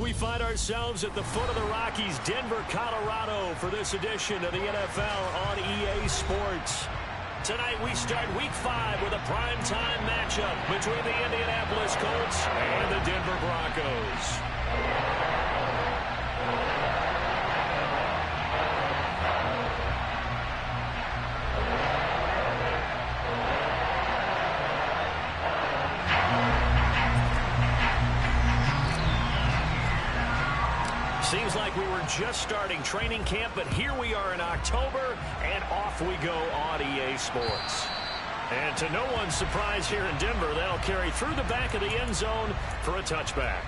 we find ourselves at the foot of the Rockies, Denver, Colorado, for this edition of the NFL on EA Sports. Tonight we start Week 5 with a primetime matchup between the Indianapolis Colts and the Denver Broncos. Seems like we were just starting training camp, but here we are in October, and off we go on EA Sports. And to no one's surprise here in Denver, they'll carry through the back of the end zone for a touchback.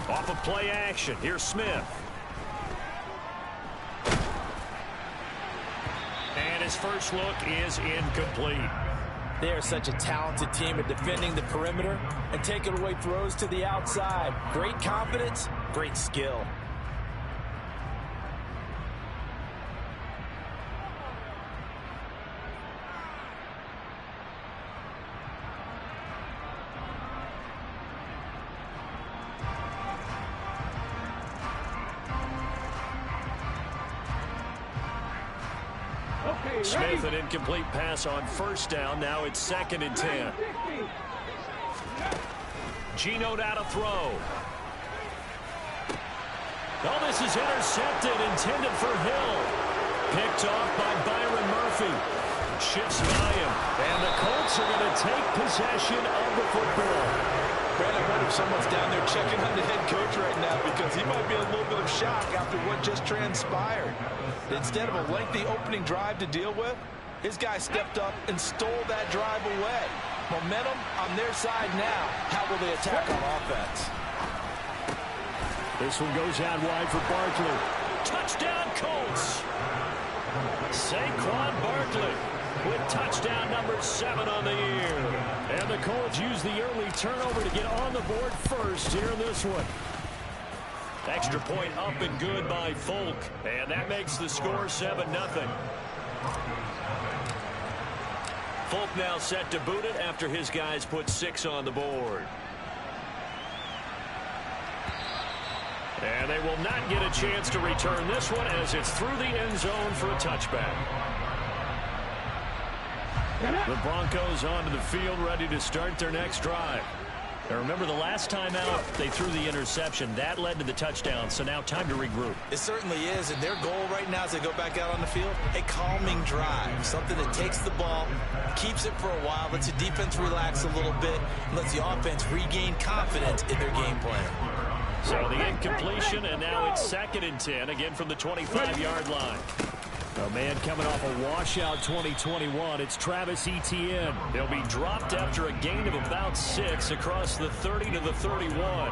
Off of play action, here's Smith. And his first look is incomplete. They are such a talented team at defending the perimeter and taking away throws to the outside. Great confidence, great skill. Smith, an incomplete pass on first down. Now it's 2nd and 10. Geno now to throw. Oh, this is intercepted, intended for Hill. Picked off by Byron Murphy. Shifts by him. And the Colts are going to take possession of the football. Brad, I wonder if someone's down there checking on the head coach right now, because he might be a little bit of shock after what just transpired. Instead of a lengthy opening drive to deal with, his guy stepped up and stole that drive away. Momentum on their side now. How will they attack on offense? This one goes out wide for Barkley. Touchdown Colts. Saquon Barkley with touchdown number 7 on the year. And the Colts use the early turnover to get on the board first here in this one. Extra point up and good by Folk. And that makes the score 7-0. Folk now set to boot it after his guys put 6 on the board. And they will not get a chance to return this one as it's through the end zone for a touchback. The Broncos onto the field, ready to start their next drive. Now remember, the last time out, they threw the interception. That led to the touchdown, so now time to regroup. It certainly is, and their goal right now as they go back out on the field, a calming drive, something that takes the ball, keeps it for a while, lets the defense relax a little bit, and lets the offense regain confidence in their game plan. So the incompletion, and now it's 2nd and 10, again from the 25-yard line. A man coming off a washout 2021. It's Travis Etienne. He'll be dropped after a gain of about 6 across the 30 to the 31. Well,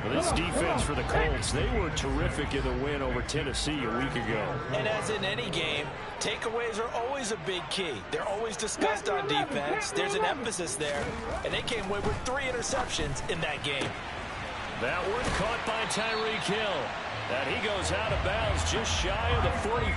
this defense for the Colts, they were terrific in the win over Tennessee a week ago. And as in any game, takeaways are always a big key. They're always discussed on defense. There's an emphasis there, and they came away with 3 interceptions in that game. That one caught by Tyreek Hill. And he goes out of bounds just shy of the 45.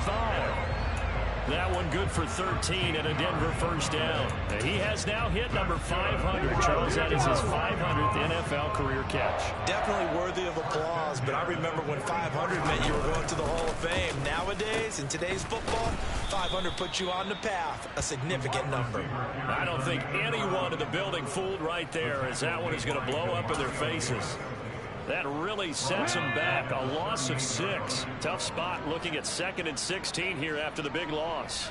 That one good for 13 and a Denver first down. And he has now hit number 500. Charles, that is his 500th NFL career catch. Definitely worthy of applause, but I remember when 500 meant you were going to the Hall of Fame. Nowadays, in today's football, 500 puts you on the path, a significant number. I don't think anyone in the building fooled right there, as that one is going to blow up in their faces. That really sets them back. A loss of 6. Tough spot looking at 2nd and 16 here after the big loss.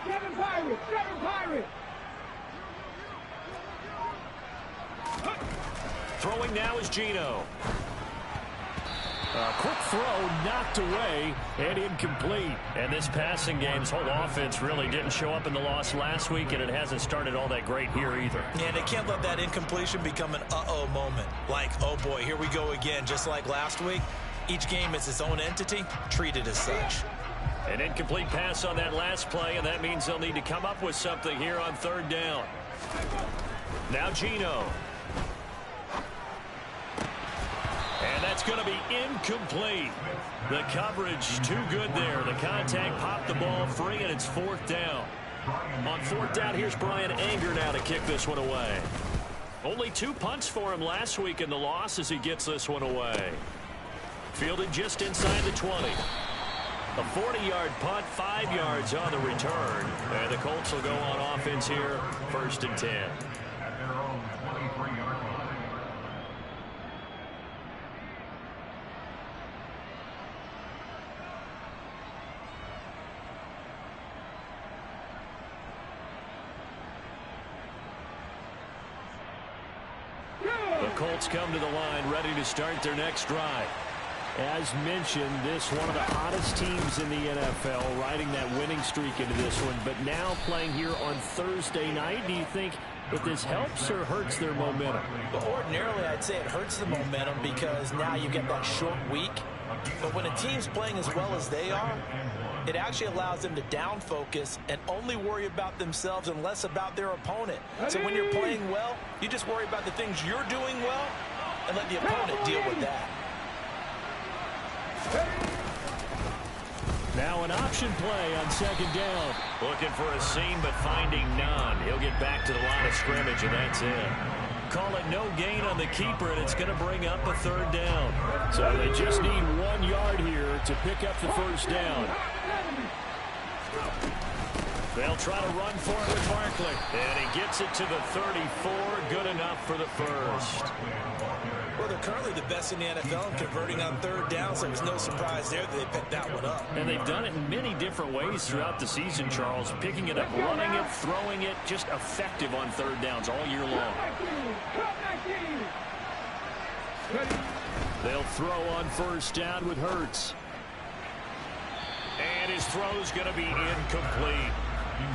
Seven Pirates! Throwing now is Geno. Quick throw knocked away and incomplete. And this passing game's whole offense really didn't show up in the loss last week, and it hasn't started all that great here either. Yeah, they can't let that incompletion become an uh-oh moment. Like, oh boy, here we go again, just like last week. Each game is its own entity, treated as such. An incomplete pass on that last play, and that means they'll need to come up with something here on third down. Now Gino. And that's going to be incomplete. The coverage too good there. The contact popped the ball free, and it's fourth down. On fourth down, here's Brian Anger now to kick this one away. Only 2 punts for him last week in the loss as he gets this one away. Fielded just inside the 20. A 40-yard punt, 5 yards on the return. And the Colts will go on offense here, 1st and 10. The Colts come to the line, ready to start their next drive. As mentioned, this one of the hottest teams in the NFL, riding that winning streak into this one, but now playing here on Thursday night. Do you think that this helps or hurts their momentum? Well, ordinarily, I'd say it hurts the momentum because now you get that short week. But when a team's playing as well as they are, it actually allows them to down focus and only worry about themselves and less about their opponent. So when you're playing well, you just worry about the things you're doing well and let the opponent deal with that. Now an option play on 2nd down. Looking for a seam but finding none. He'll get back to the line of scrimmage, and that's it. Call it no gain on the keeper, and it's going to bring up a 3rd down. So they just need 1 yard here to pick up the 1st down. They'll try to run for it with Barkley. And he gets it to the 34. Good enough for the 1st. Well, they're currently the best in the NFL in converting on 3rd down, so there's no surprise there that they picked that one up. And they've done it in many different ways throughout the season, Charles. Picking it up, running it, throwing it, just effective on 3rd downs all year long. They'll throw on 1st down with Hurts. And his throw's going to be incomplete.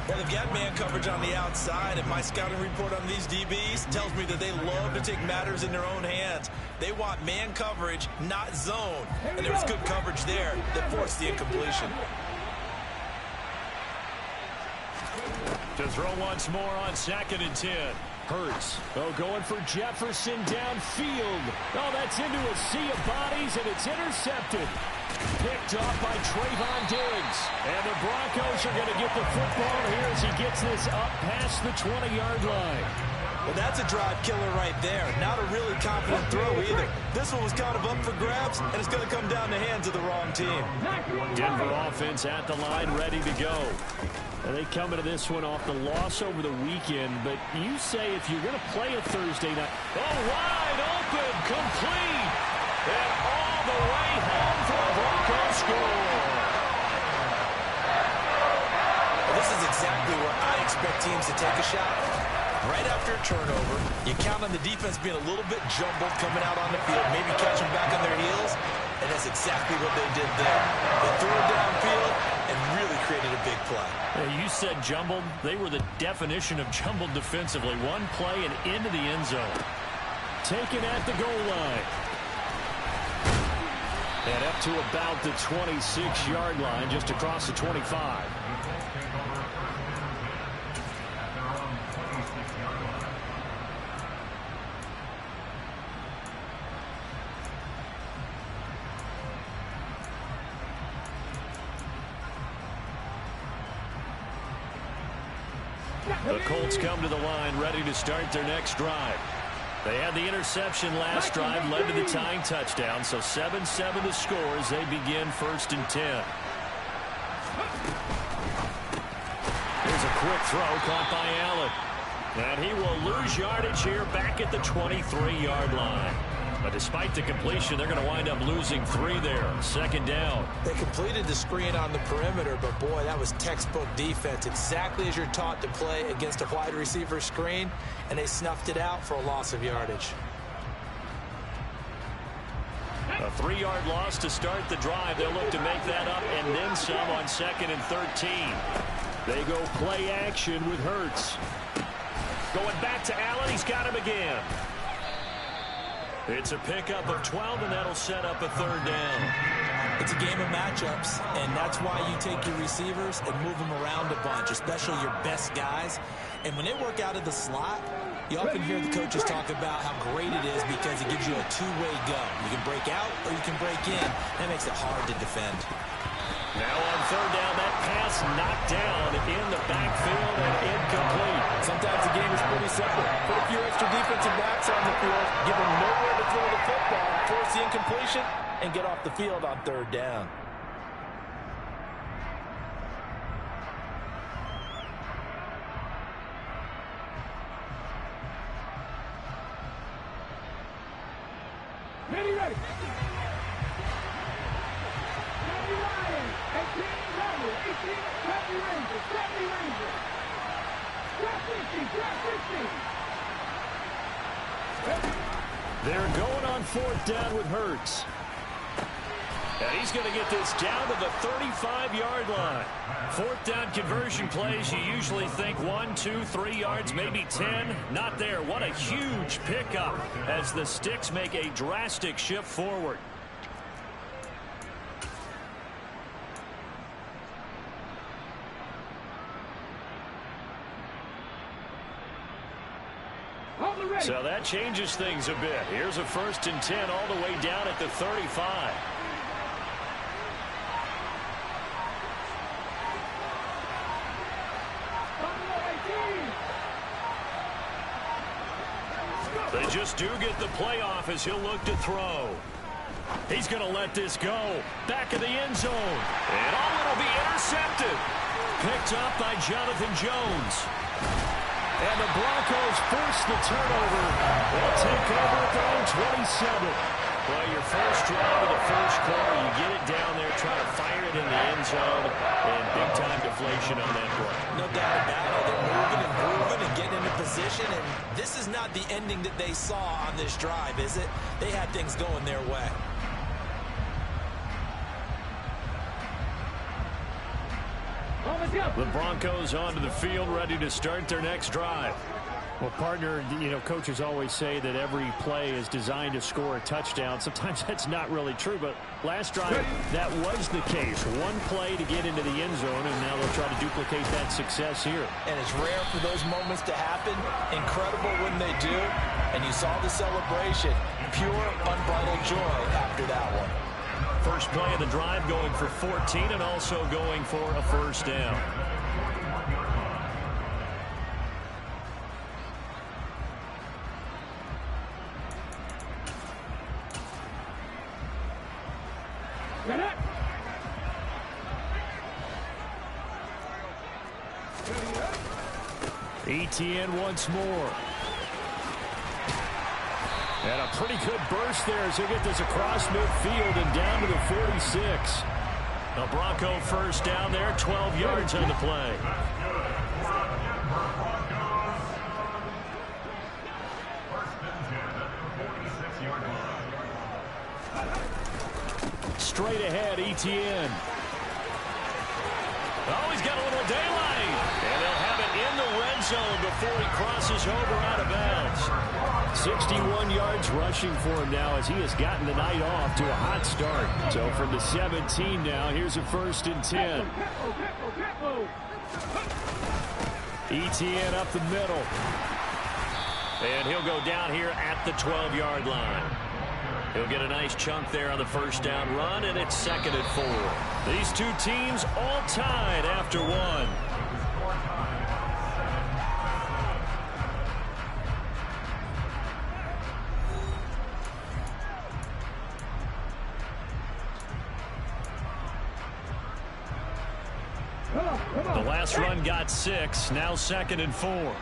Well, they've got man coverage on the outside, and my scouting report on these DBs tells me that they love to take matters in their own hands. They want man coverage, not zone. And there was good coverage there that forced the incompletion. To throw once more on 2nd and 10. Hurts. Oh, going for Jefferson downfield. Oh, that's into a sea of bodies, and it's intercepted. Picked off by Trayvon Diggs. And the Broncos are going to get the football here as he gets this up past the 20-yard line. Well, that's a drive killer right there. Not a really confident throw either. This one was kind of up for grabs, and it's going to come down the hands of the wrong team. Denver offense at the line, ready to go. And they come into this one off the loss over the weekend, but you say if you're going to play a Thursday night, oh, wide open, complete, and all the way home for a Broncos score. Well, this is exactly where I expect teams to take a shot. Right after a turnover, you count on the defense being a little bit jumbled coming out on the field, maybe catch them back on their heels, and that's exactly what they did there. They threw it downfield and really created a big play. You said jumbled. They were the definition of jumbled defensively. One play and into the end zone. Taken at the goal line. And up to about the 26-yard line, just across the 25. The Colts come to the line, ready to start their next drive. They had the interception last drive, led to the tying touchdown, so 7-7 the score as they begin 1st and 10. Here's a quick throw caught by Allen. And he will lose yardage here back at the 23-yard line. But despite the completion, they're going to wind up losing 3 there. 2nd down. They completed the screen on the perimeter, but boy, that was textbook defense. Exactly as you're taught to play against a wide receiver screen, and they snuffed it out for a loss of yardage. A 3-yard loss to start the drive. They'll look to make that up and then some on 2nd and 13. They go play action with Hurts. Going back to Allen. He's got him again. It's a pickup of 12, and that'll set up a 3rd down. It's a game of matchups, and that's why you take your receivers and move them around a bunch, especially your best guys. And when they work out of the slot, you often hear the coaches talk about how great it is because it gives you a two-way go. You can break out or you can break in. That makes it hard to defend. Now on 3rd down, that pass knocked down in the backfield and incomplete. Sometimes the game is pretty simple. Put a few extra defensive backs on the field, give them nowhere to throw the football, force the incompletion, and get off the field on 3rd down. Ready. Ready, Ryan. 18, Rebel. 18, Happy Rangers. Happy Rangers. Draft 50. They're going on 4th down with Hurts. And he's going to get this down to the 35-yard line. 4th down conversion plays, you usually think 1, 2, 3 yards, maybe 10. Not there. What a huge pickup as the Sticks make a drastic shift forward. So that changes things a bit. Here's a 1st and 10 all the way down at the 35. They just do get the playoff as he'll look to throw. He's going to let this go. Back of the end zone. And will be intercepted. Picked up by Jonathan Jones. And the Broncos force the turnover. They'll take over at their own 27. Well, your first drive of the first quarter, you get it down there, try to fire it in the end zone, and big-time deflation on that play. No doubt about it. They're moving and grooving and getting into position, and this is not the ending that they saw on this drive, is it? They had things going their way. The Broncos onto the field, ready to start their next drive. Well, partner, coaches always say that every play is designed to score a touchdown. Sometimes that's not really true, but last drive, that was the case. One play to get into the end zone, and now they'll try to duplicate that success here. And it's rare for those moments to happen. Incredible when they do. And you saw the celebration. Pure, unbridled joy after that one. First play of the drive going for 14 and also going for a first down. Etienne once more. And a pretty good burst there as he'll get this across midfield and down to the 46. A Bronco first down there, 12 yards on the play. Straight ahead, Etienne. Oh, he's got a little daylight. And they'll have it in the red zone before he crosses over out of bounds. 61 yards rushing for him now as he has gotten the night off to a hot start. So from the 17 now, here's a 1st and 10. Etienne up the middle. And he'll go down here at the 12-yard line. He'll get a nice chunk there on the first down run, and it's 2nd and 4. These two teams all tied after one. The last run got 6, now 2nd and 4.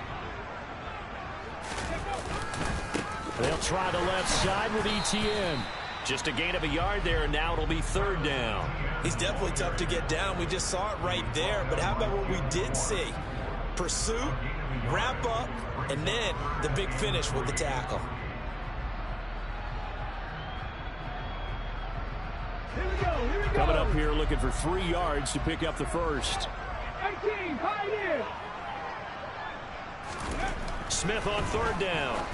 They'll try the left side with Etienne. Just a gain of a yard there, and now it'll be 3rd down. He's definitely tough to get down. We just saw it right there. But how about what we did see? Pursuit, wrap up, and then the big finish with the tackle. here, looking for 3 yards to pick up the first. 18, tight end. Smith on 3rd down.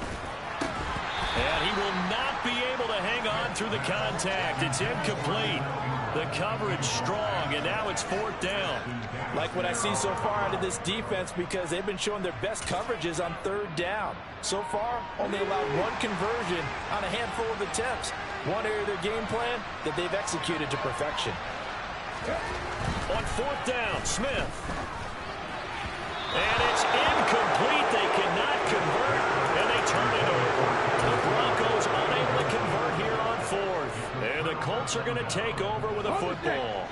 And he will not be able to hang on through the contact. It's incomplete. The coverage strong, and now it's 4th down. Like what I see so far out of this defense, because they've been showing their best coverages on 3rd down. So far, only allowed 1 conversion on a handful of attempts. One area of their game plan that they've executed to perfection. On 4th down, Smith. And it's incomplete. They cannot convert, and they turn it over. The Broncos unable to convert here on 4th. And the Colts are going to take over with a football.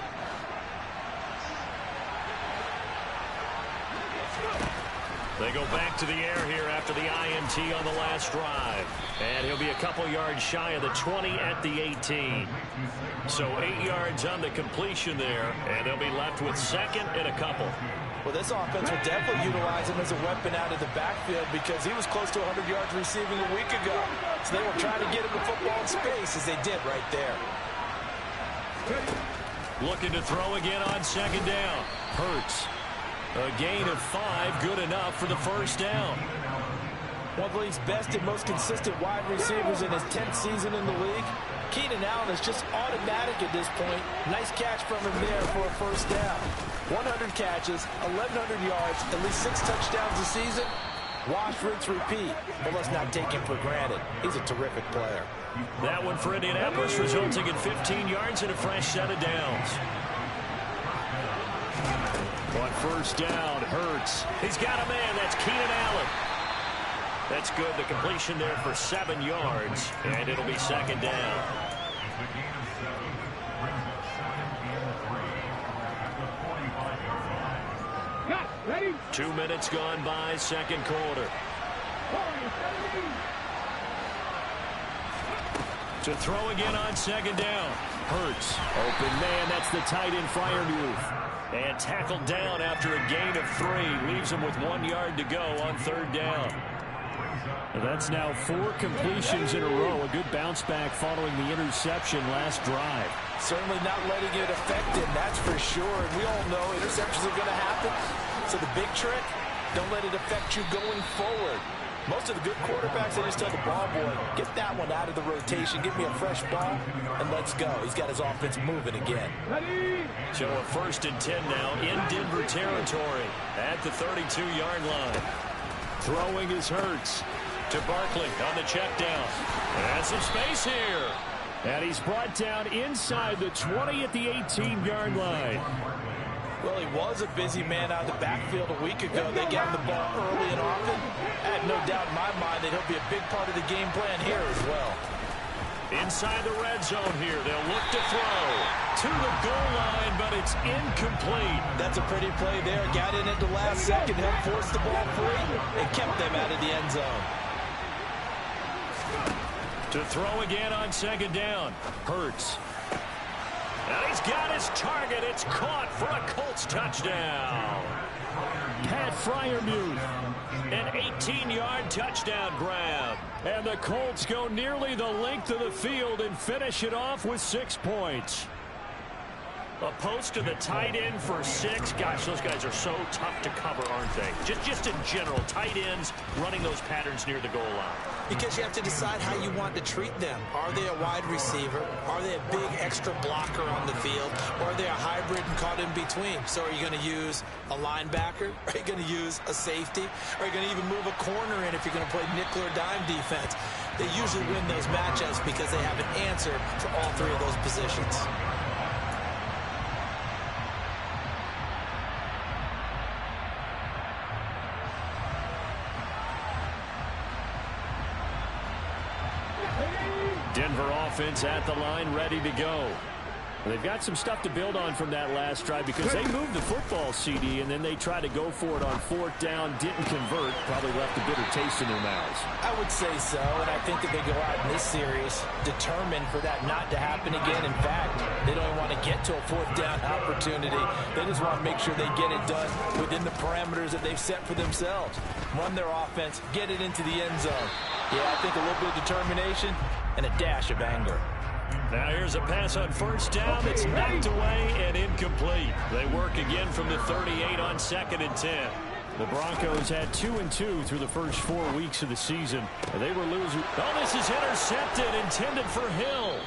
They go back to the air here after the INT on the last drive. And he'll be a couple yards shy of the 20 at the 18. So 8 yards on the completion there, and they'll be left with 2nd and a couple. Well, this offense will definitely utilize him as a weapon out of the backfield because he was close to 100 yards receiving a week ago. So they will try to get him the football in space as they did right there. Looking to throw again on 2nd down. Hurts. A gain of 5, good enough for the 1st down. One of the league's best and most consistent wide receivers in his 10th season in the league. Keenan Allen is just automatic at this point. Nice catch from him there for a 1st down. 100 catches, 1,100 yards, at least 6 touchdowns a season. Wash, rinse, repeat. But let's not take him for granted. He's a terrific player. That one for Indianapolis, resulting in 15 yards and a fresh set of downs. On 1st down, Hurts. He's got a man. That's Keenan Allen. That's good. The completion there for 7 yards, and it'll be 2nd down. Ready? 2 minutes gone by, 2nd quarter. To throw again on 2nd down. Hurts. Open man. That's the tight end Freiermuth. And tackled down after a gain of 3. Leaves him with 1 yard to go on 3rd down. And that's now 4 completions in a row. A good bounce back following the interception last drive. Certainly not letting it affect him, that's for sure. And we all know interceptions are going to happen. So the big trick, don't let it affect you going forward. Most of the good quarterbacks, they just tell the ball boy, get that one out of the rotation, give me a fresh ball, and let's go. He's got his offense moving again. Ready? So a 1st and 10 now in Denver territory at the 32-yard line. Throwing is Hurts to Barkley on the check down. And some space here. And he's brought down inside the 20 at the 18-yard line. Well, he was a busy man out of the backfield a week ago. They got him the ball early and often. I have no doubt in my mind that he'll be a big part of the game plan here as well. Inside the red zone here, they'll look to throw to the goal line, but it's incomplete. That's a pretty play there. Got in at the last second, helped force the ball free, and kept them out of the end zone. To throw again on 2nd down. Hurts. And he's got his target. It's caught for a Colts touchdown. Pat Freiermuth. An 18-yard touchdown grab. And the Colts go nearly the length of the field and finish it off with 6 points. A post to the tight end for 6. Gosh, those guys are so tough to cover, aren't they? Just in general, tight ends running those patterns near the goal line. Because you have to decide how you want to treat them. Are they a wide receiver? Are they a big extra blocker on the field? Or are they a hybrid and caught in between? So are you going to use a linebacker? Are you going to use a safety? Are you going to even move a corner in if you're going to play nickel or dime defense? They usually win those matchups because they have an answer for all 3 of those positions. Denver offense at the line, ready to go. They've got some stuff to build on from that last drive because they moved the football, CD, and then they tried to go for it on 4th down, didn't convert, probably left a bitter taste in their mouths. I would say so, and I think that they go out in this series determined for that not to happen again. In fact, they don't even want to get to a 4th down opportunity. They just want to make sure they get it done within the parameters that they've set for themselves. Run their offense, get it into the end zone. Yeah, I think a little bit of determination and a dash of anger. Now here's a pass on first down. It's knocked away and incomplete. They work again from the 38 on 2nd and 10. The Broncos had 2-2 through the first 4 weeks of the season. They were losing. Oh, this is intercepted, intended for Hill.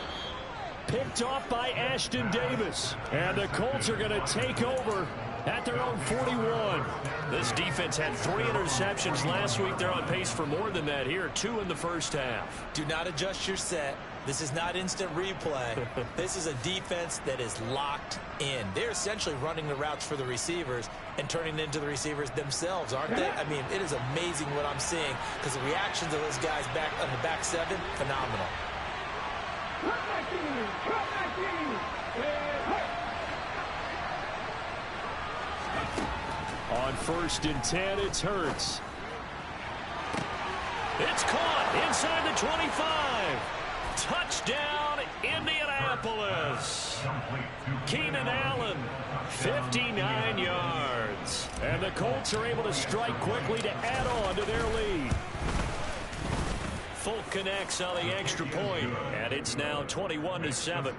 Picked off by Ashton Davis. And the Colts are going to take over at their own 41. This defense had 3 interceptions last week. They're on pace for more than that here. 2 in the first half. Do not adjust your set. This is not instant replay. This is a defense that is locked in. They're essentially running the routes for the receivers and turning into the receivers themselves, aren't they? I mean, it is amazing what I'm seeing because the reactions of those guys back on the back 7, phenomenal. On 1st and 10, it's Hurts. It's caught inside the 25. Touchdown, Indianapolis. Keenan Allen, 59 yards. And the Colts are able to strike quickly to add on to their lead. Folk connects on the extra point, and it's now 21-7.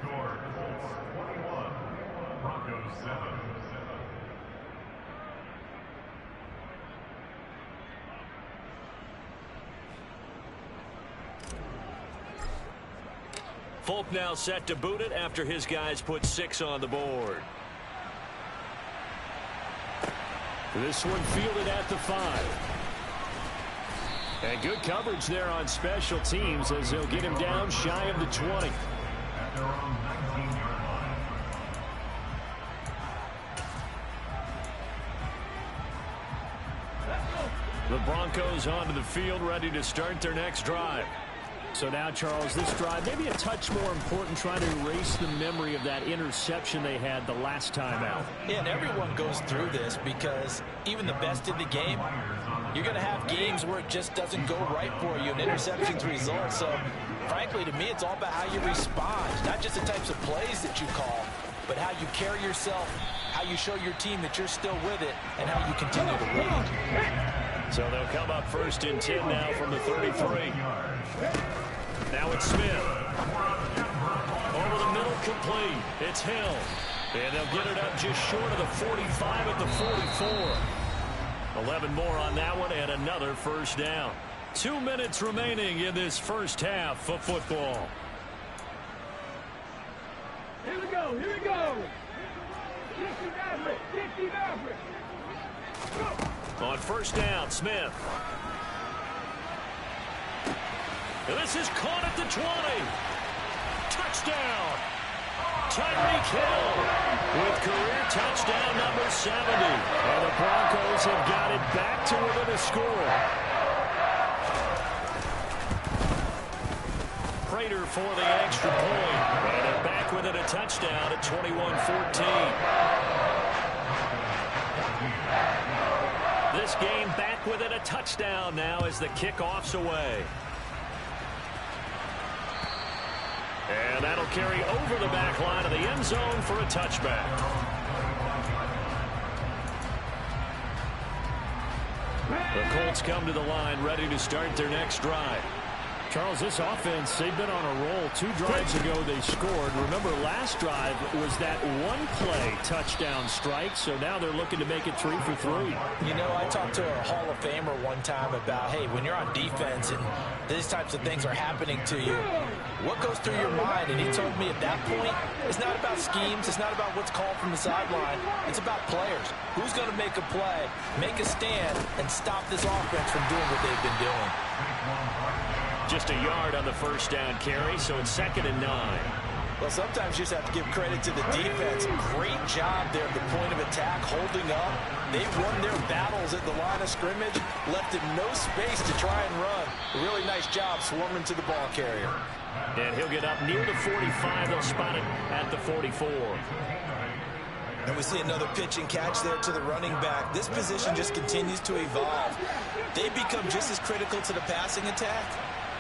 Folk now set to boot it after his guys put 6 on the board. This one fielded at the 5. And good coverage there on special teams as they'll get him down shy of the 20. The Broncos onto the field, ready to start their next drive. So now, Charles, this drive maybe a touch more important, trying to erase the memory of that interception they had the last time out. Yeah, and everyone goes through this because even the best in the game, you're going to have games where it just doesn't go right for you, and interceptions result. So, frankly, to me, it's all about how you respond, not just the types of plays that you call, but how you carry yourself, how you show your team that you're still with it, and how you continue to lead. So they'll come up 1st and 10 now from the 33. Now it's Smith. Over the middle, complete. It's Hill. And they'll get it up just short of the 45 at the 44. 11 more on that one and another first down. 2 minutes remaining in this first half of football. Here we go, here we go. 60 Maverick, 60 Maverick. On first down, Smith. And this is caught at the 20. Touchdown. Tyreek Hill with career touchdown number 70. And the Broncos have got it back to within a score. Prater for the extra point. And they're back within a touchdown at 21-14. This game back within a touchdown now as the kickoff's away. And that'll carry over the back line of the end zone for a touchback. The Colts come to the line ready to start their next drive. Charles, this offense, they've been on a roll. 2 drives ago they scored. Remember, last drive was that one-play touchdown strike, so now they're looking to make it 3 for 3. You know, I talked to a Hall of Famer one time about, hey, when you're on defense and these types of things are happening to you, what goes through your mind? And he told me at that point, it's not about schemes, it's not about what's called from the sideline, it's about players. Who's going to make a play, make a stand, and stop this offense from doing what they've been doing? Just a yard on the first down carry, so it's 2nd and 9. Well, sometimes you just have to give credit to the defense. Great job there at the point of attack, holding up. They've won their battles at the line of scrimmage, left him no space to try and run. A really nice job swarming to the ball carrier. And he'll get up near the 45. They'll spot it at the 44. And we see another pitch and catch there to the running back. This position just continues to evolve. They become just as critical to the passing attack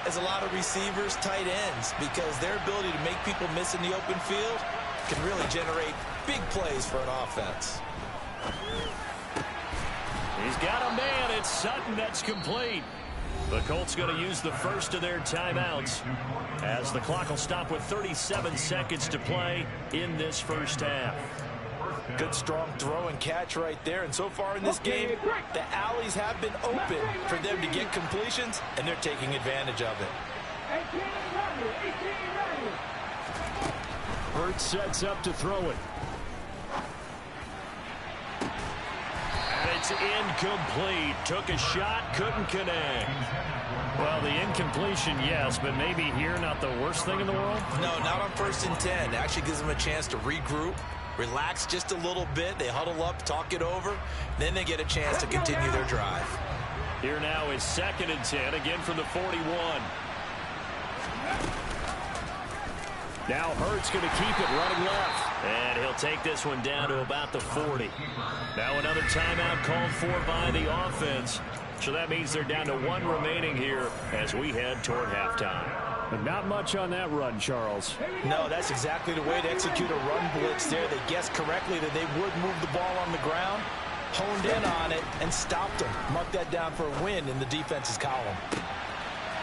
as a lot of receivers, tight ends, because their ability to make people miss in the open field can really generate big plays for an offense. He's got a man. It's Sutton. That's complete. The Colts going to use the first of their timeouts as the clock will stop with 37 seconds to play in this first half. Good strong throw and catch right there. And so far in this game, the alleys have been open for them to get completions, and they're taking advantage of it. Hurts sets up to throw it. It's incomplete. Took a shot, couldn't connect. Well, the incompletion, yes, but maybe here not the worst thing in the world? No, not on 1st and 10. It actually gives them a chance to regroup, relax just a little bit. They huddle up, talk it over. Then they get a chance to continue their drive. Here now is 2nd and 10, again from the 41. Now Hurts going to keep it running left. And he'll take this one down to about the 40. Now another timeout called for by the offense. So that means they're down to 1 remaining here as we head toward halftime. But not much on that run, Charles. No, that's exactly the way to execute a run blitz there. They guessed correctly that they would move the ball on the ground, honed in on it, and stopped them. Mark that down for a win in the defense's column.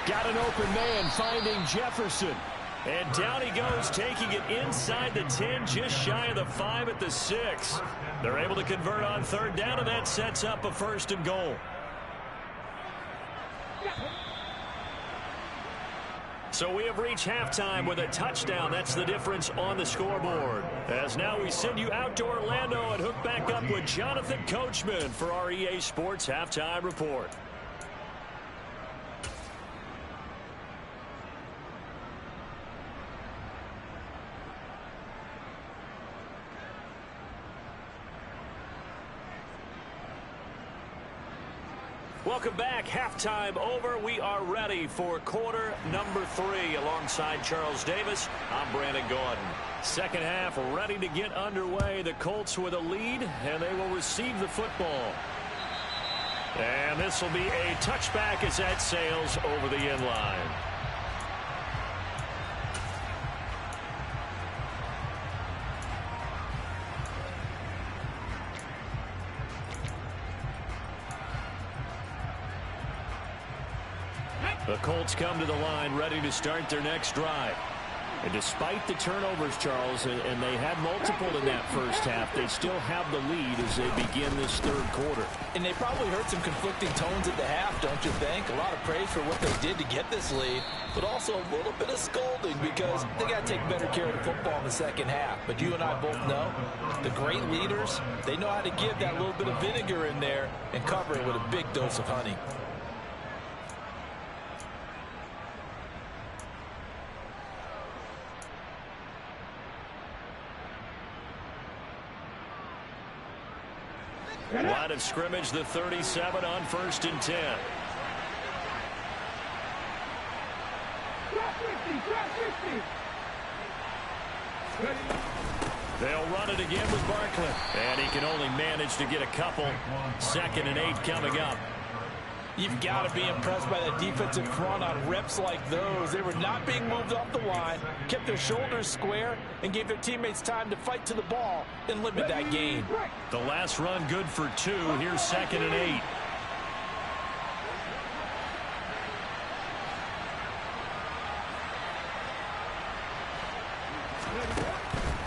Got an open man finding Jefferson. And down he goes, taking it inside the 10, just shy of the 5 at the 6. They're able to convert on 3rd down, and that sets up a 1st and goal. So we have reached halftime with a touchdown. That's the difference on the scoreboard. As now we send you out to Orlando and hook back up with Jonathan Coachman for our EA Sports Halftime Report. Welcome back. Halftime over. We are ready for quarter number 3 alongside Charles Davis. I'm Brandon Gordon. Second half ready to get underway. The Colts with a lead, and they will receive the football. And this will be a touchback as that sails over the end line. The Colts come to the line ready to start their next drive. And despite the turnovers, Charles, and they had multiple in that first half, they still have the lead as they begin this 3rd quarter. And they probably heard some conflicting tones at the half, don't you think? A lot of praise for what they did to get this lead, but also a little bit of scolding because they got to take better care of the football in the second half. But you and I both know the great leaders, they know how to give that little bit of vinegar in there and cover it with a big dose of honey. Line of scrimmage, the 37 on 1st and 10. They'll run it again with Barkley. And he can only manage to get a couple. 2nd and 8 coming up. You've got to be impressed by the defensive front on reps like those. They were not being moved off the line, kept their shoulders square, and gave their teammates time to fight to the ball and limit that gain. The last run good for 2. Here's 2nd and 8.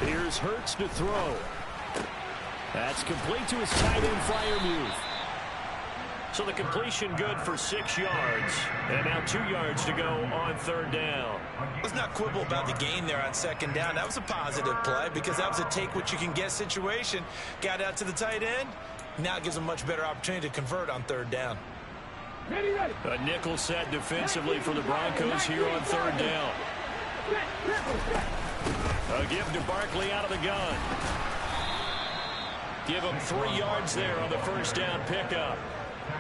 Here's Hurts to throw. That's complete to his tight end Freiermuth. So the completion good for 6 yards. And now 2 yards to go on 3rd down. Let's not quibble about the gain there on 2nd down. That was a positive play because that was a take-what-you-can-get situation. Got out to the tight end. Now it gives them a much better opportunity to convert on 3rd down. A nickel set defensively for the Broncos here on 3rd down. A give to Barkley out of the gun. Give him 3 yards there on the 1st down pickup.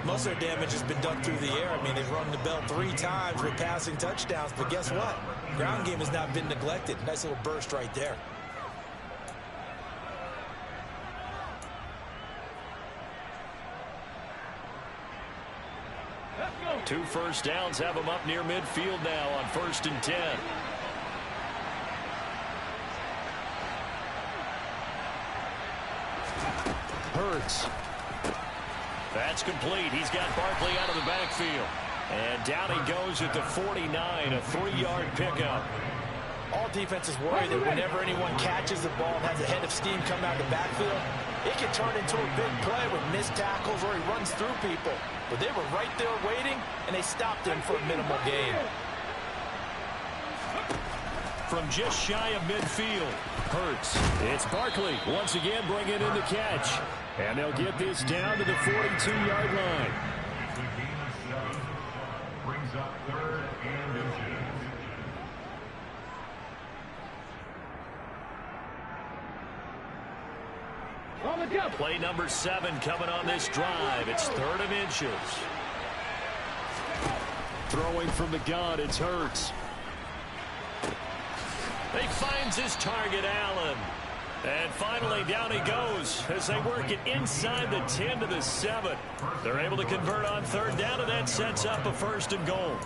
Most of their damage has been done through the air. I mean, they've rung the bell 3 times with passing touchdowns, but guess what? Ground game has not been neglected. Nice little burst right there. Two 1st downs have them up near midfield now on 1st and 10. Hurts. That's complete. He's got Barkley out of the backfield. And down he goes at the 49, a 3-yard pickup. All defenses worry that whenever anyone catches the ball and has a head of steam coming out of the backfield, it can turn into a big play with missed tackles or he runs through people. But they were right there waiting, and they stopped him for a minimal gain. From just shy of midfield, Hurts. It's Barkley once again bringing in the catch. And they'll get this down to the 42-yard line. Brings up 3rd and inches. Play number 7 coming on this drive. It's 3rd and inches. Throwing from the gun, it's Hurts. He finds his target, Allen. And finally, down he goes as they work it inside the 10 to the 7. They're able to convert on 3rd down, and that sets up a 1st and goal.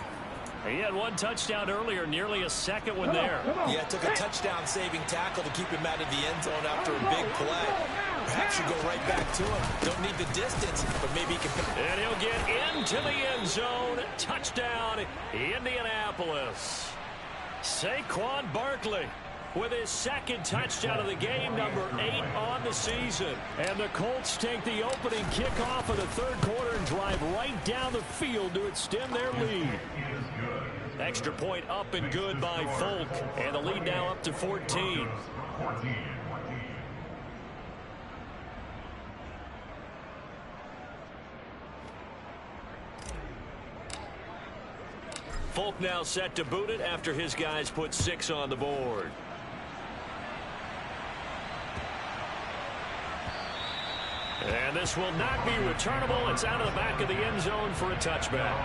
He had 1 touchdown earlier, nearly a second one there. Yeah, it took a touchdown-saving tackle to keep him out of the end zone after a big play. Perhaps you go right back to him. Don't need the distance, but maybe he can. And he'll get into the end zone. Touchdown, Indianapolis. Saquon Barkley with his 2nd touchdown of the game, number 8 on the season. And the Colts take the opening kickoff of the 3rd quarter and drive right down the field to extend their lead. Extra point up and good by Folk. And the lead now up to 14. Folk now set to boot it after his guys put 6 on the board. And this will not be returnable. It's out of the back of the end zone for a touchback.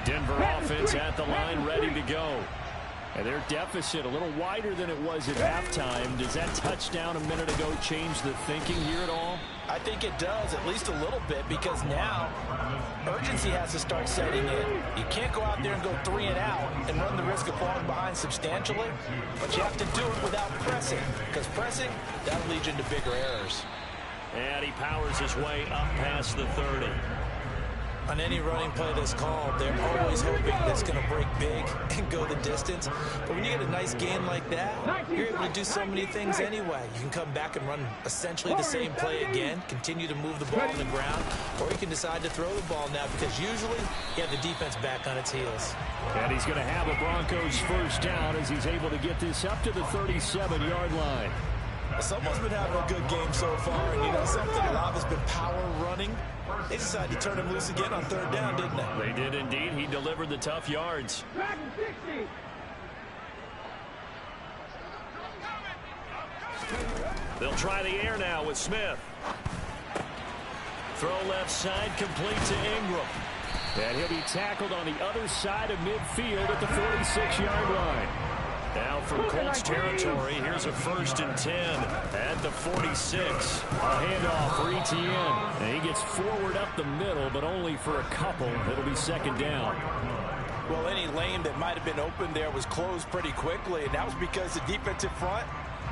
Denver offense at the line, ready to go. And their deficit a little wider than it was at halftime. Does that touchdown a minute ago change the thinking here at all? I think it does, at least a little bit, because now urgency has to start setting in. You can't go out there and go 3 and out and run the risk of falling behind substantially, but you have to do it without pressing, because pressing, that'll lead you into bigger errors. And he powers his way up past the 30. On any running play that's called, they're always hoping that it's going to break big and go the distance. But when you get a nice gain like that, you're able to do so many things anyway. You can come back and run essentially the same play again, continue to move the ball on the ground, or you can decide to throw the ball now because usually you have the defense back on its heels. And he's going to have a Broncos 1st down as he's able to get this up to the 37-yard line. Someone's been having a good game so far, and you know something? A lot of it's been power running. They decided to turn him loose again on 3rd down, didn't they? They did indeed. He delivered the tough yards. They'll try the air now with Smith. Throw left side, complete to Ingram. And he'll be tackled on the other side of midfield at the 46-yard line. Now from Colts territory, here's a 1st and 10 at the 46. A handoff for Etienne. And he gets forward up the middle, but only for a couple. It'll be 2nd down. Well, any lane that might have been open there was closed pretty quickly, and that was because the defensive front,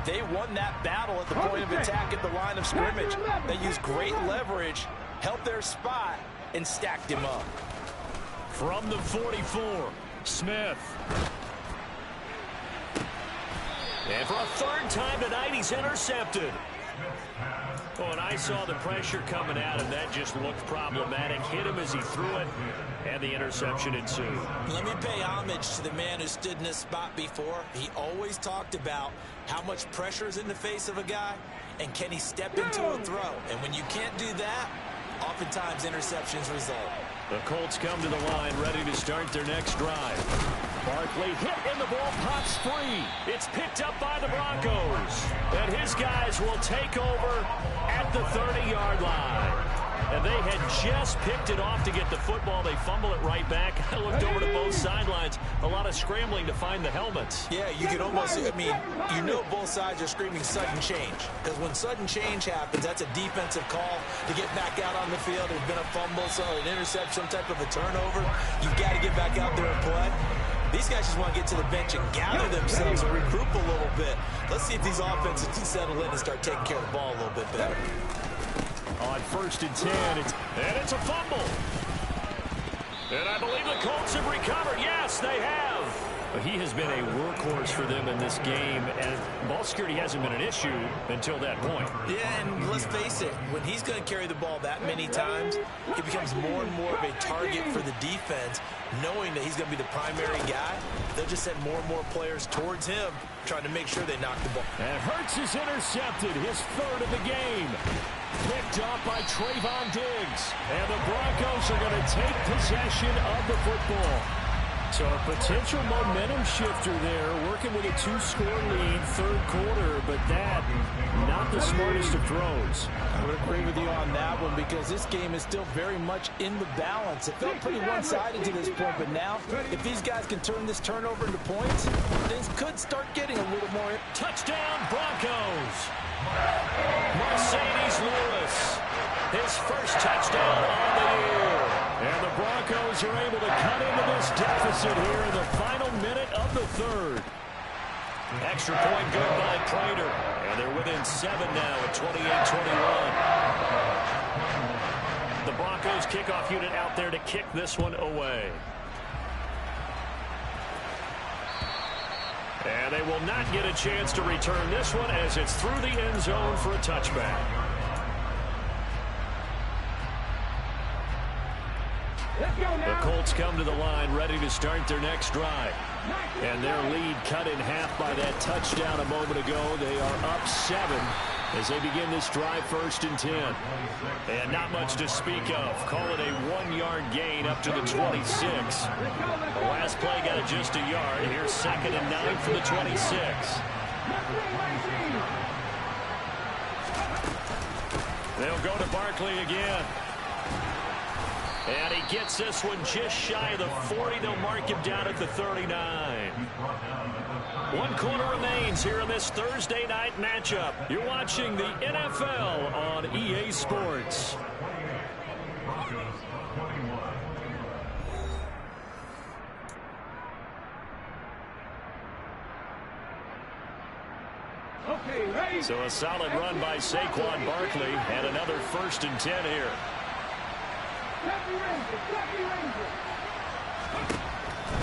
they won that battle at the point of attack at the line of scrimmage. They used great leverage, held their spot, and stacked him up. From the 44, Smith. And for a 3rd time tonight, he's intercepted. Oh, and I saw the pressure coming at him. That just looked problematic. Hit him as he threw it, and the interception ensued. Let me pay homage to the man who stood in this spot before. He always talked about how much pressure is in the face of a guy, and can he step into a throw. And when you can't do that, oftentimes interceptions result. The Colts come to the line, ready to start their next drive. Barkley hit and the ball pops free. It's picked up by the Broncos. And his guys will take over at the 30-yard line. And they had just picked it off to get the football. They fumble it right back. I looked over to both sidelines. A lot of scrambling to find the helmets. Yeah, you can almost, you know both sides are screaming sudden change. Because when sudden change happens, that's a defensive call to get back out on the field. There's been a fumble, so an interception, some type of a turnover. You've got to get back out there and play. These guys just want to get to the bench and gather themselves and regroup a little bit. Let's see if these offenses can settle in and start taking care of the ball a little bit better. on 1st and 10. It's a fumble. And I believe the Colts have recovered. Yes, they have. He has been a workhorse for them in this game, and ball security hasn't been an issue until that point. Yeah, and let's face it, when he's going to carry the ball that many times, he becomes more and more of a target for the defense, knowing that he's going to be the primary guy. They'll just send more and more players towards him, trying to make sure they knock the ball. And Hurts is intercepted, his 3rd of the game. Picked up by Trayvon Diggs. And the Broncos are going to take possession of the football. So a potential momentum shifter there, working with a 2-score lead, 3rd quarter, but that, not the smartest of throws. I would agree with you on that one because this game is still very much in the balance. It felt pretty one-sided to this point, but now, if these guys can turn this turnover into points, things could start getting a little more. Touchdown, Broncos! Mercedes Lewis, his first touchdown on the year. And the Broncos are able to cut into this deficit here in the final minute of the 3rd. Extra point good by Prater. And they're within 7 now at 28-21. The Broncos kickoff unit out there to kick this one away. And they will not get a chance to return this one as it's through the end zone for a touchback. The Colts come to the line ready to start their next drive. And their lead cut in half by that touchdown a moment ago. They are up 7 as they begin this drive 1st and 10. And not much to speak of. Call it a 1-yard gain up to the 26. The last play got it just a yard. Here's 2nd and 9 for the 26. They'll go to Barkley again. And he gets this one just shy of the 40. They'll mark him down at the 39. 1 quarter remains here in this Thursday night matchup. You're watching the NFL on EA Sports. So a solid run by Saquon Barkley and another 1st and 10 here.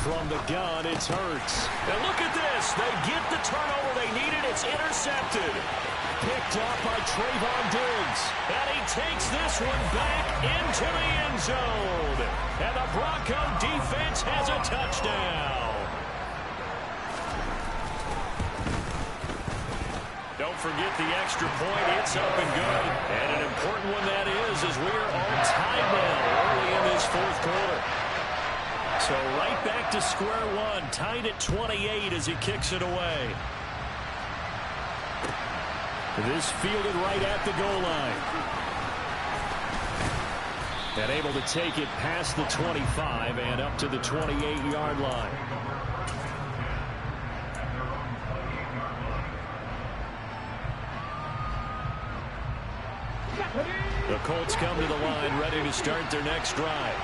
From the gun, it's Hurts. And look at this. They get the turnover they needed. It's intercepted. Picked off by Trayvon Diggs. And he takes this one back into the end zone. And the Bronco defense has a touchdown. Don't forget the extra point. It's up and good. And an important one that is as we are all tied now early in this 4th quarter. So right back to square one, tied at 28 as he kicks it away. This fielded right at the goal line. And able to take it past the 25 and up to the 28-yard line. The Colts come to the line ready to start their next drive.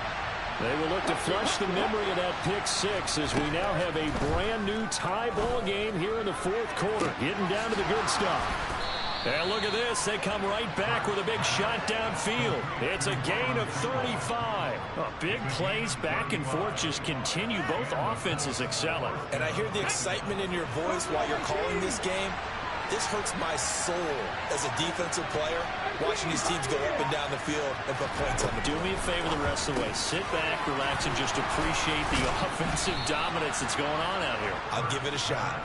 They will look to flush the memory of that pick 6 as we now have a brand new tie ball game here in the 4th quarter. Getting down to the good stuff. And look at this. They come right back with a big shot downfield. It's a gain of 35. Big plays back and forth just continue. Both offenses excelling. And I hear the excitement in your voice while you're calling this game. This hurts my soul as a defensive player, watching these teams go up and down the field and put points on the board. Do me a favor the rest of the way. Sit back, relax, and just appreciate the offensive dominance that's going on out here. I'll give it a shot.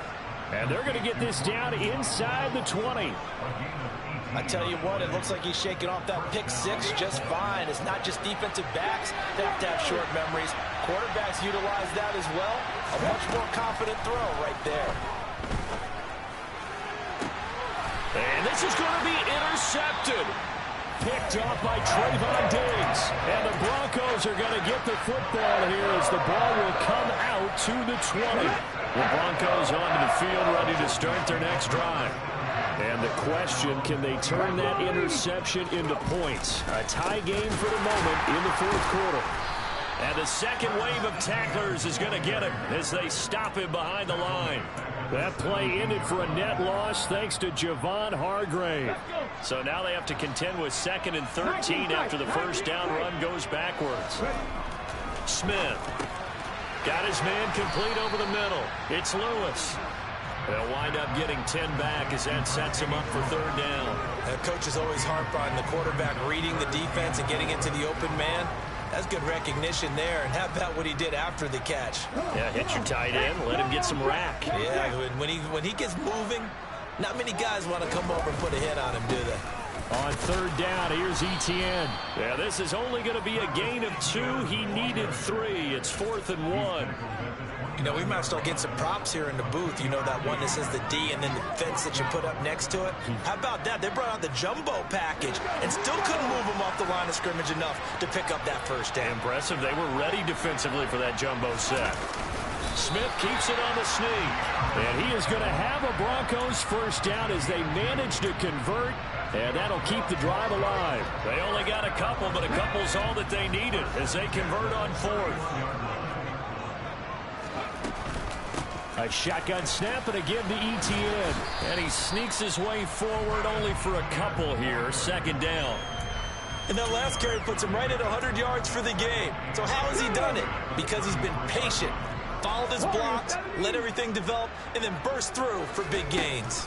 And they're going to get this down inside the 20. I tell you what, it looks like he's shaking off that pick 6 just fine. It's not just defensive backs. They have to have short memories. Quarterbacks utilize that as well. A much more confident throw right there. And this is going to be intercepted. Picked off by Trayvon Diggs. And the Broncos are going to get the football here as the ball will come out to the 20. The Broncos onto the field ready to start their next drive. And the question, can they turn that interception into points? A tie game for the moment in the 4th quarter. And the second wave of tacklers is going to get him as they stop him behind the line. That play ended for a net loss thanks to Javon Hargrave. So now they have to contend with 2nd and 13 after the first down run goes backwards. Smith got his man complete over the middle. It's Lewis. They'll wind up getting 10 back as that sets him up for 3rd down. Coaches always harp on the quarterback reading the defense and getting into the open man. That's good recognition there. And how about what he did after the catch? Yeah, hit your tight end. Let him get some rack. Yeah, when he gets moving, not many guys want to come over and put a hit on him, do they? On 3rd down, here's Etienne. Yeah, this is only going to be a gain of 2. He needed 3. It's 4th and 1. You know, we might start getting some props here in the booth. You know, that one that says the D and then the fence that you put up next to it. How about that? They brought out the jumbo package and still couldn't move him off the line of scrimmage enough to pick up that first down. Impressive. They were ready defensively for that jumbo set. Smith keeps it on the sneak. And he is going to have a Broncos first down as they manage to convert. And that'll keep the drive alive. They only got a couple, but a couple's all that they needed as they convert on 4th. A shotgun snap and again to Etienne. And he sneaks his way forward only for a couple here. 2nd down. And that last carry puts him right at 100 yards for the game. So how has he done it? Because he's been patient, followed his blocks, let everything develop, and then burst through for big gains.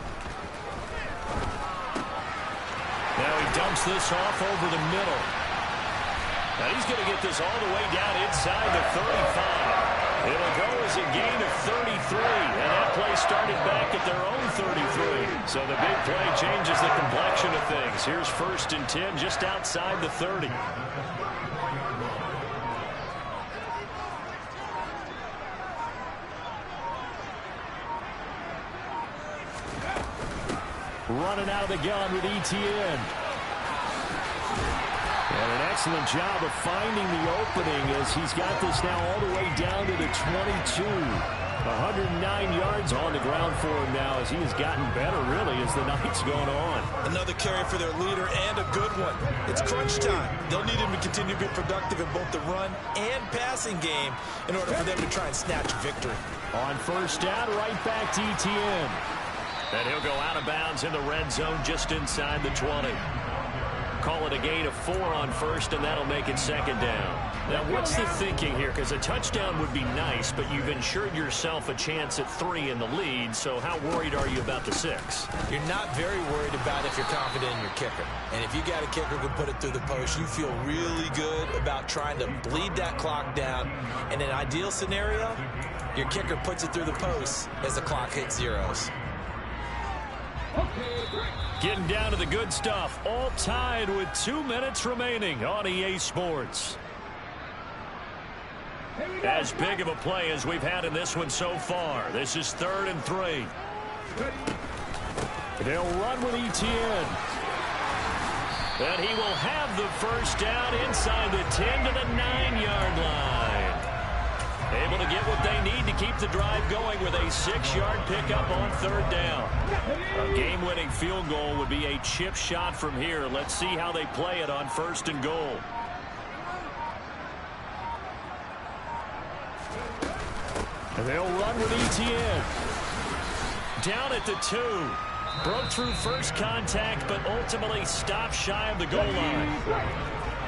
Now he dumps this off over the middle. Now he's going to get this all the way down inside the 35. It'll go as a gain of 33, and that play started back at their own 33. So the big play changes the complexion of things. Here's 1st and 10 just outside the 30. Running out of the gun with Etienne. And an excellent job of finding the opening as he's got this now all the way down to the 22. 109 yards on the ground for him now as he has gotten better, really, as the night's gone on. Another carry for their leader and a good one. It's crunch time. They'll need him to continue to be productive in both the run and passing game in order for them to try and snatch victory. On 1st down, right back to Etienne. And he'll go out of bounds in the red zone just inside the 20. Call it a gain of 4 on 1st, and that'll make it 2nd down. Now, what's the thinking here? Because a touchdown would be nice, but you've ensured yourself a chance at 3 in the lead, so how worried are you about the 6? You're not very worried about if you're confident in your kicker. And if you got a kicker who can put it through the post, you feel really good about trying to bleed that clock down. In an ideal scenario, your kicker puts it through the post as the clock hits zeros. Getting down to the good stuff. All tied with 2 minutes remaining on EA Sports. As big of a play as we've had in this one so far. This is 3rd and 3. They'll run with Etienne. And he will have the first down inside the 10 to the 9-yard line. Able to get what they need to keep the drive going with a 6-yard pickup on 3rd down. A game-winning field goal would be a chip shot from here. Let's see how they play it on 1st and goal. And they'll run with Etienne. Down at the 2. Broke through first contact, but ultimately stopped shy of the goal line.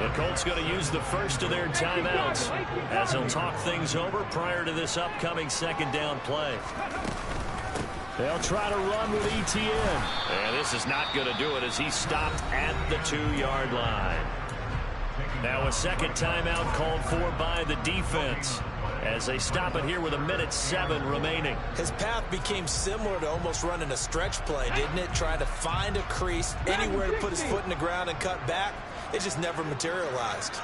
The Colts going to use the first of their timeouts as they'll talk things over prior to this upcoming 2nd down play. They'll try to run with Etienne. And this is not going to do it as he stopped at the 2-yard line. Now a 2nd timeout called for by the defense as they stop it here with 1:07 remaining. His path became similar to almost running a stretch play, didn't it? Trying to find a crease, anywhere to put his foot in the ground and cut back. It just never materialized.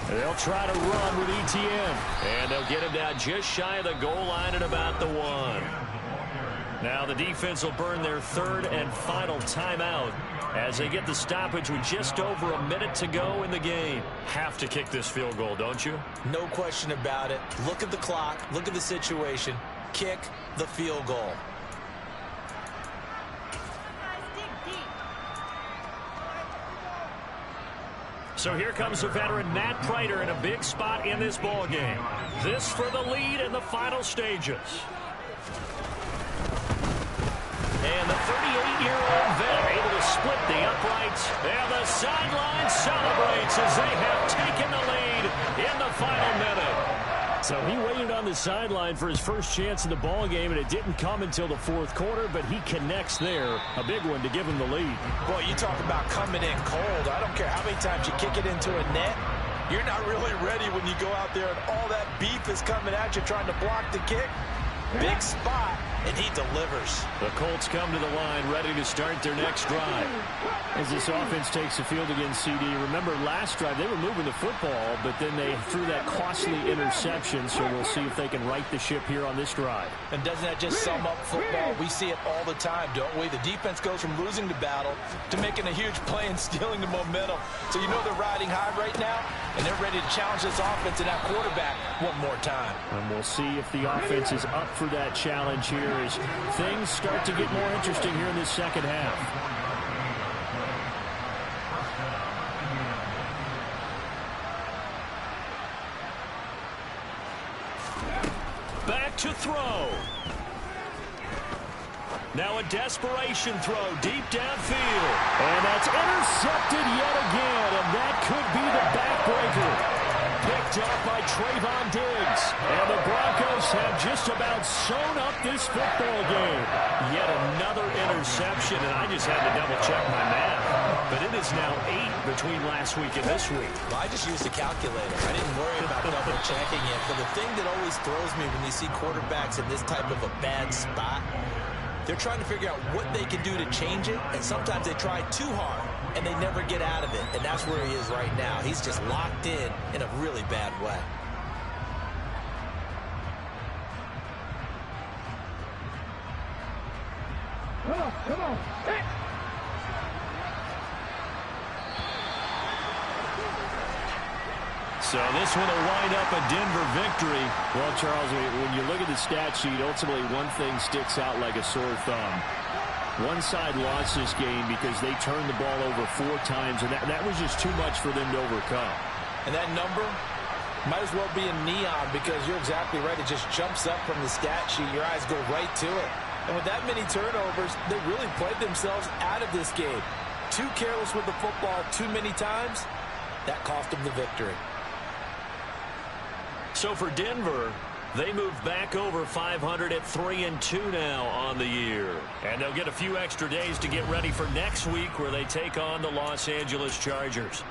They'll try to run with Etienne. And they'll get him down just shy of the goal line at about the 1. Now the defense will burn their 3rd and final timeout as they get the stoppage with just over a minute to go in the game. Have to kick this field goal, don't you? No question about it. Look at the clock. Look at the situation. Kick the field goal. So here comes the veteran Matt Prater in a big spot in this ball game. This for the lead in the final stages. And the 38-year-old vet able to split the uprights. And the sideline celebrates as they have taken the lead in the final minute. So he waited on the sideline for his first chance in the ball game, and it didn't come until the fourth quarter, but he connects there. A big one to give him the lead. Boy, you talk about coming in cold. I don't care how many times you kick it into a net. You're not really ready when you go out there and all that beef is coming at you trying to block the kick. Big spot, and he delivers. The Colts come to the line ready to start their next drive. As this offense takes the field against CD, remember last drive they were moving the football, but then they threw that costly interception, so we'll see if they can right the ship here on this drive. And doesn't that just sum up football? We see it all the time, don't we? The defense goes from losing the battle to making a huge play and stealing the momentum. So you know they're riding high right now, and they're ready to challenge this offense and that quarterback one more time. And we'll see if the offense is up for that challenge here as things start to get more interesting here in this second half. Back to throw. Now a desperation throw deep downfield. And that's intercepted yet again, and that could be the backbreaker. Picked up by Trayvon Diggs. And the Broncos have just about sewn up this football game. Yet another interception, and I just had to double-check my math. But it is now 8 between last week and this week. Well, I just used a calculator. I didn't worry about double-checking it. But the thing that always throws me when you see quarterbacks in this type of a bad spot, they're trying to figure out what they can do to change it, and sometimes they try too hard, and they never get out of it. And that's where he is right now. He's just locked in a really bad way. Come on. Hey. So this one will wind up a Denver victory. Well, Charles, when you look at the stat sheet, ultimately one thing sticks out like a sore thumb. One side lost this game because they turned the ball over 4 times, and that was just too much for them to overcome. And that number might as well be in neon because you're exactly right. It just jumps up from the stat sheet. Your eyes go right to it. And with that many turnovers, they really played themselves out of this game. Too careless with the football too many times. That cost them the victory. So for Denver, they move back over 500 at 3-2 now on the year. And they'll get a few extra days to get ready for next week where they take on the Los Angeles Chargers.